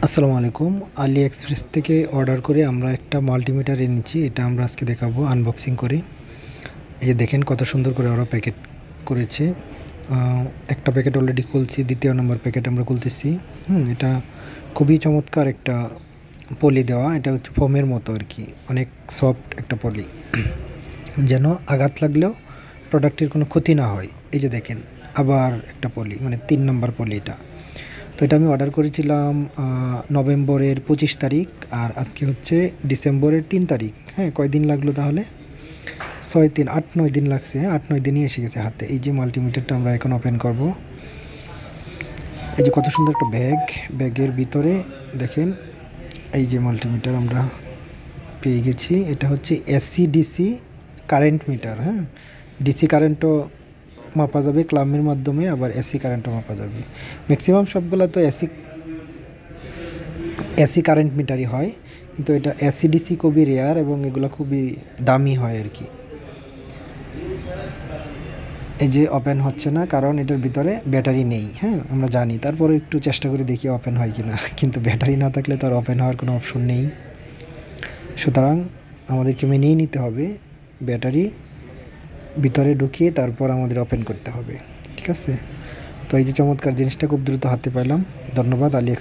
আসসালামু আলাইকুম। আলি এক্সপ্রেস থেকে অর্ডার করে আমরা একটা মাল্টিমিটার এনেছি। এটা আমরা আজকে দেখাবো আনবক্সিং করে। এই যে দেখেন কত সুন্দর করে ওরা প্যাকেট করেছে। একটা প্যাকেট অলরেডি খুলছি, দ্বিতীয় নম্বর প্যাকেট আমরা খুলতেছি। এটা খুবই চমৎকার একটা পলি দেওয়া। এটা হচ্ছে ফোমের মতো আর কি, অনেক সফট একটা পলি, যেন আঘাত লাগলেও প্রোডাক্টের কোনো ক্ষতি না হয়। এই যে দেখেন আবার একটা পলি, মানে 3 নম্বর পলি এটা। তো এটা আমি অর্ডার করেছিলাম নভেম্বরের 25 তারিখ, আর আজকে হচ্ছে ডিসেম্বরের 3 তারিখ। হ্যাঁ, কয়দিন লাগলো তাহলে? 6 3 8 9 দিন লাগছে। হ্যাঁ, 8 9 দিনই এসে গেছে হাতে। এই যে মাল্টিমিটারটা আমরা এখন ওপেন করব। এই যে কত সুন্দর একটা ব্যাগ, ব্যাগের ভিতরে দেখেন এই যে মাল্টিমিটার আমরা পেয়ে গেছি। এটা হচ্ছে এসি ডিসি কারেন্ট মিটার। হ্যাঁ, ডিসি কারেন্টও মাপা যাবে ক্লামের মাধ্যমে, আবার এসি কারেন্টও মাপা যাবে। ম্যাক্সিমাম সবগুলো তো এসি এসি কারেন্ট মিটারই হয়, কিন্তু এটা এসি ডিসি খুবই রেয়ার এবং এগুলো খুবই দামি হয় আর কি। এই যে ওপেন হচ্ছে না, কারণ এটার ভিতরে ব্যাটারি নেই। হ্যাঁ, আমরা জানি, তারপরে একটু চেষ্টা করে দেখি ওপেন হয় কি না। কিন্তু ব্যাটারি না থাকলে তো আর ওপেন হওয়ার কোনো অপশন নেই। সুতরাং আমাদেরকে মেনেই নিতে হবে, ব্যাটারি ভিতরে ঢুকিয়ে তারপর আমাদের ওপেন করতে হবে। ঠিক আছে? তো এই যে চমৎকার জিনিসটা খুব দ্রুত হাতে পাইলাম। ধন্যবাদ আলি